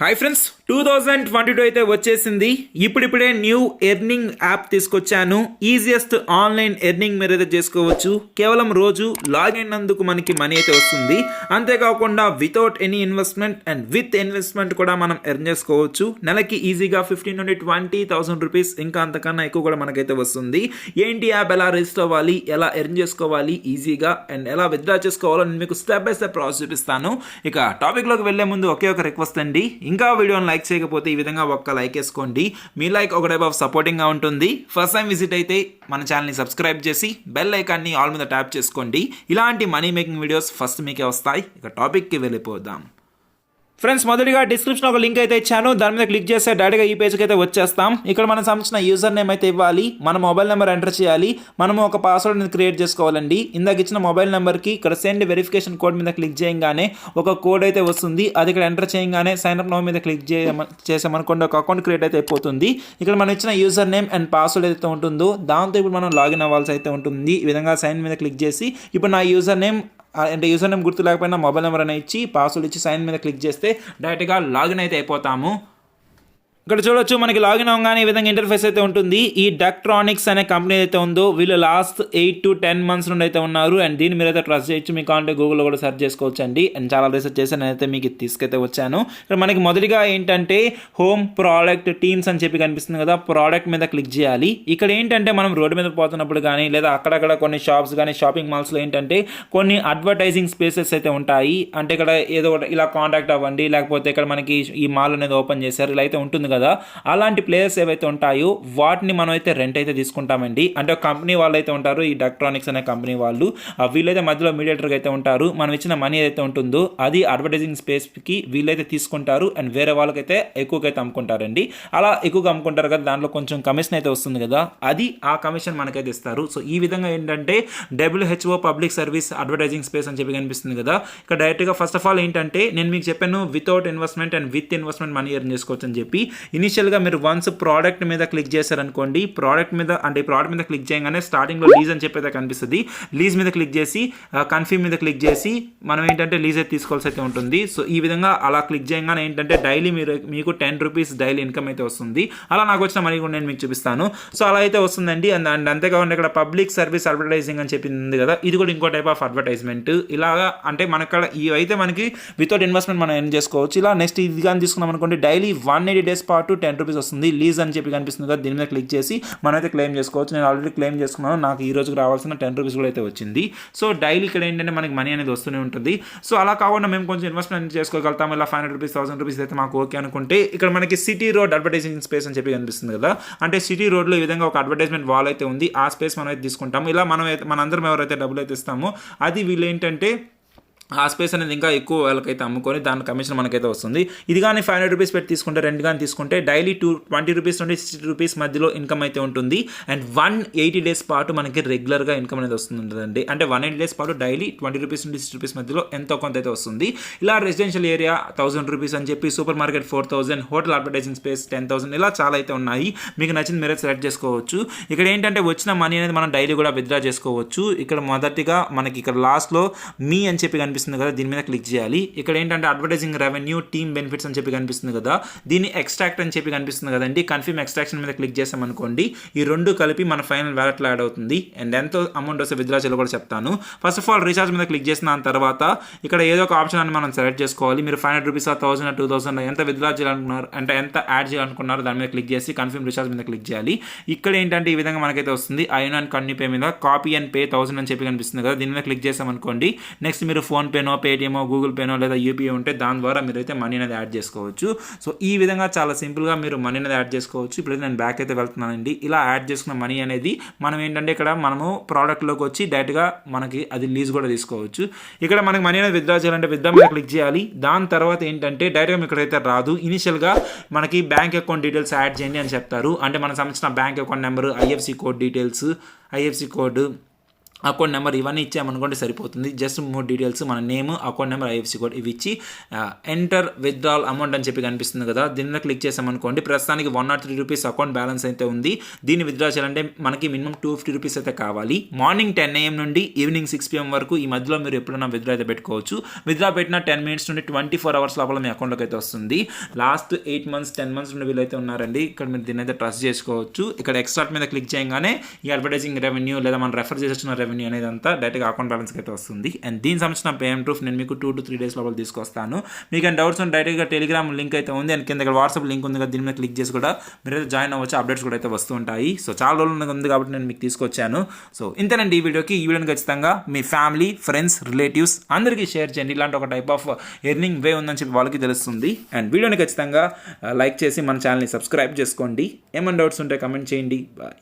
Hi friends, 2022 అయితే వచ్చేసింది. ఇప్పుడిప్పుడే న్యూ ఎర్నింగ్ యాప్ తీసుకొచ్చాను. ఈజియెస్ట్ ఆన్లైన్ ఎర్నింగ్ మీరు అయితే చేసుకోవచ్చు. కేవలం రోజు లాగిన్ అయినందుకు మనకి మనీ అయితే వస్తుంది. అంతేకాకుండా without any investment and with investment కూడా మనం ఎర్న్ చేసుకోవచ్చు. నెలకి ఈజీగా 15 నుండి 20,000 రూపీస్, ఇంకా అంతకన్నా ఎక్కువ కూడా మనకైతే వస్తుంది. ఏంటి యాప్, ఎలా రిజిస్టర్ అవ్వాలి, ఎలా ఎర్న్ చేసుకోవాలి ఈజీగా, అండ్ ఎలా విత్డ్రా చేసుకోవాలో నేను మీకు స్టెప్ బై స్టెప్ ప్రాసెస్ చూపిస్తాను. ఇక టాపిక్లోకి వెళ్లే ముందు ఒకే ఒక రిక్వెస్ట్ అండి, ఇంకా వీడియోని లైక్ చేయకపోతే ఈ విధంగా ఒక్క లైక్ వేసుకోండి. మీ లైక్ ఒక టైప్ ఆఫ్ సపోర్టింగ్గా ఉంటుంది. ఫస్ట్ టైం విజిట్ అయితే మన ఛానల్ని సబ్స్క్రైబ్ చేసి బెల్ ఐకాన్ని ఆల్ మీద ట్యాప్ చేసుకోండి. ఇలాంటి మనీ మేకింగ్ వీడియోస్ ఫస్ట్ మీకే వస్తాయి. ఇక టాపిక్కి వెళ్ళిపోదాం. ఫ్రెండ్స్, మొదటిగా డిస్క్రిప్షన్ ఒక లింక్ అయితే ఇచ్చాను. దాని మీద క్లిక్ చేస్తే డైరెక్ట్గా ఈ పేజ్కి అయితే వచ్చేస్తాం. ఇక్కడ మనం సంబంధించిన యూజర్ నేమ్ అయితే ఇవ్వాలి, మన మొబైల్ నెంబర్ ఎంటర్ చేయాలి, మనము ఒక పాస్వర్డ్ క్రియేట్ చేసుకోవాలండి. ఇందాక ఇచ్చిన మొబైల్ నెంబర్కి ఇక్కడ సెండ్ వెరిఫికేషన్ కోడ్ మీద క్లిక్ చేయగానే ఒక కోడ్ అయితే వస్తుంది. అది ఇక్కడ ఎంటర్ చేయగానే సైన్ అప్ నౌ మీద క్లిక్ చేసామనుకోండి, ఒక అకౌంట్ క్రియేట్ అయితే అయిపోతుంది. ఇక్కడ మనం ఇచ్చిన యూజర్ నేమ్ అండ్ పాస్వర్డ్ ఏదైతే ఉంటుందో దాంతో ఇప్పుడు మనం లాగిన్ అవ్వాల్సి అయితే ఉంటుంది. ఈ విధంగా సైన్ మీద క్లిక్ చేసి ఇప్పుడు నా యూజర్ నేమ్ అంటే యూజర్ నేమ్ గుర్తు లేకపోయినా మొబైల్ నెంబర్ అనేది ఇచ్చి పాస్వర్డ్ ఇచ్చి సైన్ మీద క్లిక్ చేస్తే డైరెక్ట్గా లాగిన్ అయితే అయిపోతాము. ఇక్కడ చూడొచ్చు, మనకి లాగిన్ అవ్వగానే ఈ విధంగా ఇంటర్ఫేస్ అయితే ఉంటుంది. ఈ డక్ట్రానిక్స్ అనే కంపెనీ అయితే ఉందో వీళ్ళు లాస్ట్ 8 to 10 months నుండి అయితే ఉన్నారు. అండ్ దీన్ని మీరు అయితే ట్రస్ట్ చేయొచ్చు. మీకు కావాలంటే గూగుల్లో కూడా సెర్చ్ చేసుకోవచ్చు అండి. అండ్ చాలా రీసెర్చ్ చేసి నేనైతే మీకు తీసుకైతే వచ్చాను. ఇక్కడ మనకి మొదటిగా ఏంటంటే హోమ్ ప్రోడక్ట్ టీమ్స్ అని చెప్పి కనిపిస్తుంది కదా, ప్రోడక్ట్ మీద క్లిక్ చేయాలి. ఇక్కడ ఏంటంటే మనం రోడ్డు మీద పోతున్నప్పుడు కానీ లేదా అక్కడక్కడ కొన్ని షాప్స్ కానీ షాపింగ్ మాల్స్లో ఏంటంటే కొన్ని అడ్వర్టైజింగ్ స్పేసెస్ అయితే ఉంటాయి. అంటే ఇక్కడ ఏదో ఒకటి ఇలా కాంటాక్ట్ అవ్వండి, లేకపోతే ఇక్కడ మనకి ఈ మాల్ అనేది ఓపెన్ చేశారు, ఇలా అయితే ఉంటుంది కదా. అలాంటి ప్లేయర్స్ ఏవైతే ఉంటాయో వాటిని మనం అయితే రెంట్ అయితే తీసుకుంటామండి. అంటే కంపెనీ వాళ్ళు అయితే ఉంటారు, ఈ డక్ట్రానిక్స్ అనే కంపెనీ వాళ్ళు, వీళ్ళైతే మధ్యలో మీడియేటర్గా అయితే ఉంటారు. మనం ఇచ్చిన మనీ ఏదైతే ఉంటుందో అది అడ్వర్టైజింగ్ స్పేస్కి వీళ్ళైతే తీసుకుంటారు అండ్ వేరే వాళ్ళకైతే ఎక్కువగా అయితే అమ్ముకుంటారండి. అలా ఎక్కువగా అమ్ముకుంటారు కదా, దాంట్లో కొంచెం కమిషన్ అయితే వస్తుంది కదా, అది ఆ కమిషన్ మనకైతే ఇస్తారు. సో ఈ విధంగా ఏంటంటే WHO public service advertising space అని చెప్పి కనిపిస్తుంది కదా. ఇక్కడ డైరెక్ట్గా ఫస్ట్ ఆఫ్ ఆల్ ఏంటంటే నేను మీకు చెప్పాను without investment and with investment money earn చేసుకోవచ్చు అని చెప్పి. ఇనిషియల్గా మీరు వన్స్ ప్రోడక్ట్ మీద క్లిక్ చేశారనుకోండి, ప్రోడక్ట్ మీద అంటే ఈ ప్రోడక్ట్ మీద క్లిక్ చేయగానే స్టార్టింగ్లో లీజ్ అని చెప్పి అయితే కనిపిస్తుంది. లీజ్ మీద క్లిక్ చేసి కన్ఫర్మ్ మీద క్లిక్ చేసి మనం ఏంటంటే లీజ్ అయితే తీసుకోవాల్సి అయితే ఉంటుంది. సో ఈ విధంగా అలా క్లిక్ చేయగానే ఏంటంటే డైలీ మీకు 10 రూపీస్ డైలీ ఇన్కమ్ అయితే వస్తుంది. అలా నాకు వచ్చిన మనీ కూడా నేను మీకు చూపిస్తాను. సో అలా అయితే వస్తుందండి. అండ్ అంతేకాకుండా ఇక్కడ పబ్లిక్ సర్వీస్ అడ్వర్టైజింగ్ అని చెప్పింది కదా, ఇది కూడా ఇంకో టైప్ ఆఫ్ అడ్వర్టైజ్మెంట్. ఇలాగా అంటే మనక్కడ ఇవైతే మనకి వితౌట్ ఇన్వెస్ట్మెంట్ మనం ఎర్న్ చేసుకోవచ్చు. ఇలా నెక్స్ట్ ఇది కానీ తీసుకున్నాం అనుకోండి, డైలీ 180 days పాటు 10 రూపీస్ వస్తుంది. లీజ్ అని చెప్పి కనిపిస్తుంది కదా, దీని మీద క్లిక్ చేసి మనమైతే క్లెయిమ్ చేసుకోవచ్చు. నేను ఆల్రెడీ క్లెయిమ్ చేసుకున్నాను, నాకు ఈ రోజుకి రావాల్సిన 10 రూపీస్ కూడా అయితే వచ్చింది. సో డైలీ ఇక్కడ ఏంటంటే మనకి మనీ అనేది వస్తూనే ఉంటుంది. సో అలా కాకుండా మేము కొంచెం ఇన్వెస్ట్మెంట్ చేసుకోగలుగుతాం, ఇలా 500 రూపీస్ 1000 రూపీస్ అయితే మాకు ఓకే అనుకుంటే ఇక్కడ మనకి సిటీ రోడ్ అడ్వర్టైజింగ్ స్పేస్ అని చెప్పి కనిపిస్తుంది కదా. అంటే సిటీ రోడ్లో ఈ విధంగా ఒక అడ్వర్టైజ్మెంట్ వాల్ అయితే ఉంది. ఆ స్పేస్ మనం అయితే తీసుకుంటాము. ఇలా మనందరం ఎవరైతే డబ్బులు అయితే ఇస్తామో అది వీళ్ళు ఏంటంటే ఆ స్పేస్ అనేది ఇంకా ఎక్కువ వాళ్ళకైతే అమ్ముకొని దాని కమిషన్ మనకైతే వస్తుంది. ఇది కానీ 500 రూపీస్ పెట్టి తీసుకుంటే, రెండు కానీ తీసుకుంటే డైలీ 20 రూపీస్ నుండి 60 రూపీస్ మధ్యలో ఇన్కమ్ అయితే ఉంటుంది. అండ్ 180 days పాటు మనకి రెగ్యులర్గా ఇన్కమ్ అనేది వస్తుందండి. అంటే 180 days పాటు డైలీ 20 రూపీస్ నుండి 60 రూపీస్ మధ్యలో ఎంతో కొంత అయితే వస్తుంది. ఇలా రెసిడెన్షియల్ ఏరియా 1000 రూపీస్ అని చెప్పి, super market 4000, hotel advertising space 10,000, ఇలా చాలా అయితే ఉన్నాయి. మీకు నచ్చింది మీరే సెలెక్ట్ చేసుకోవచ్చు. ఇక్కడ ఏంటంటే వచ్చిన మనీ అనేది మనం డైలీ కూడా విత్డ్రా చేసుకోవచ్చు. ఇక్కడ మొదటిగా మనకి ఇక్కడ లాస్ట్లో మీ అని చెప్పి కనిపిస్తుంది కదా, దీని మీద క్లిక్ చేయాలి. ఇక్కడ ఏంటంటే అడ్వర్టైజింగ్ రెవెన్యూ టీమ్ బెనిఫిట్స్ అని చెప్పి కనిపిస్తుంది కదా, దీన్ని ఎక్స్ట్రాక్ట్ అని చెప్పి కనిపిస్తుంది కదండి. కన్ఫర్మ్ ఎక్స్ట్రాక్షన్ మీద క్లిక్ చేసామనుకోండి, ఈ రెండు కలిపి మన ఫైనల్ వ్యాలెట్లో యాడ్ అవుతుంది. అండ్ ఎంతో అమౌంట్ వస్తే విత్డ్రా చేయాలో కూడా చెప్తాను. ఫస్ట్ ఆఫ్ ఆల్ రీఛార్జ్ మీద క్లిక్ చేసిన తర్వాత ఇక్కడ ఏదో ఒక ఆప్షన్ అని మనం సెలెక్ట్ చేసుకోవాలి. మీరు 500 రూపీస్ 1000 2000 ఎంత విత్డ్రా చేయాలనుకున్నారు అంటే ఎంత యాడ్ చేయాలనుకున్నారు దాని మీద క్లిక్ చేసి కన్ఫర్మ్ రీఛార్జ్ మీద క్లిక్ చేయాలి. ఇక్కడ ఏంటంటే ఈ విధంగా మనకైతే వస్తుంది. ఐన్ అండ్ కన్యూ పే మీద కాపీ అండ్ పే 1000 అని చెప్పి కనిపిస్తుంది కదా, దీని మీద క్లిక్ చేసామనుకోండి, నెక్స్ట్ మీరు ఫోన్ పేనో పేటిఎమో గూగుల్ పేనో లేదా యూపీఐ ఉంటే దాని ద్వారా మీరైతే మనీ అనేది యాడ్ చేసుకోవచ్చు. సో ఈ విధంగా చాలా సింపుల్గా మీరు మనీ అనేది యాడ్ చేసుకోవచ్చు. ఇప్పుడైతే నేను బ్యాక్ అయితే వెళ్తున్నానండి. ఇలా యాడ్ చేసుకున్న మనీ అనేది మనం ఏంటంటే ఇక్కడ మనము ప్రోడక్ట్లోకి వచ్చి డైరెక్ట్గా మనకి అది లీజ్ కూడా తీసుకోవచ్చు. ఇక్కడ మనకి మనీ అనేది విత్డ్రా చేయాలంటే విత్డ్రా మీద క్లిక్ చేయాలి. దాని తర్వాత ఏంటంటే డైరెక్ట్గా మీకు ఇక్కడైతే రాదు. ఇనిషియల్గా మనకి బ్యాంక్ అకౌంట్ డీటెయిల్స్ యాడ్ చేయండి అని చెప్తారు. అంటే మనకు సంబంధించిన bank account number, IFC code details, IFC code, account number ఇవన్నీ ఇచ్చామనుకోండి సరిపోతుంది. జస్ట్ 3 డీటెయిల్స్, మన name, account number, IFC code ఇవి ఇచ్చి ఎంటర్ విత్డ్రాల్ అమౌంట్ అని చెప్పి కనిపిస్తుంది కదా, దీనిలో క్లిక్ చేసామనుకోండి ప్రస్తుతానికి 103 రూపీస్ అకౌంట్ బ్యాలెన్స్ అయితే ఉంది. దీన్ని విత్డ్రా చేయాలంటే మనకి మినిమం 250 రూపీస్ అయితే కావాలి. మార్నింగ్ 10 AM నుండి ఈవినింగ్ 6 PM వరకు ఈ మధ్యలో మీరు ఎప్పుడైనా విత్డ్రా అయితే పెట్టుకోవచ్చు. విత్డ్రా పెట్టిన 10 minutes నుండి 24 hours లోపల మీ అకౌంట్లోకి అయితే వస్తుంది. లాస్ట్ 8 months 10 months నుండి వీళ్ళైతే ఉన్నారండి. ఇక్కడ మీరు దీన్ని అయితే ట్రస్ట్ చేసుకోవచ్చు. ఇక్కడ ఎక్స్ట్రాక్ట్ మీద క్లిక్ చేయగానే ఈ అడ్వర్టైజింగ్ రెవెన్యూ లేదా మనం రెఫర్ చేసిన రెవెన్యూ అనేది అంతా డైరెక్ట్గా అకౌంట్ బ్యాలెన్స్కి అయితే వస్తుంది. అండ్ దీనికి సంబంధించిన పేమెంట్ ప్రూఫ్ నేను మీకు 2 to 3 days లోపల తీసుకొస్తాను. మీకు డౌట్స్ ఉంటే డైరెక్ట్గా టెలిగ్రామ్ లింక్ అయితే ఉంది, అండ్ కింద వాట్సాప్ లింక్ ఉంది కదా, దీని మీద క్లిక్ చేసి కూడా మీరైతే జాయిన్ అవ్వచ్చు. అప్డేట్స్ కూడా అయితే వస్తూ ఉంటాయి. సో చాలా రోజులు ఉంది కాబట్టి నేను మీకు తీసుకొచ్చాను. సో ఇంతేనండి ఈ వీడియోని ఖచ్చితంగా మీ ఫ్యామిలీ, ఫ్రెండ్స్, రిలేటివ్స్ అందరికీ షేర్ చేయండి. ఇలాంటి ఒక టైప్ ఆఫ్ ఎర్నింగ్ వే ఉందని చెప్పి వాళ్ళకి తెలుస్తుంది. అండ్ వీడియోని ఖచ్చితంగా లైక్ చేసి మన ఛానల్ని సబ్స్క్రైబ్ చేసుకోండి. ఏమైనా డౌట్స్ ఉంటే కమెంట్ చేయండి. బాయ్.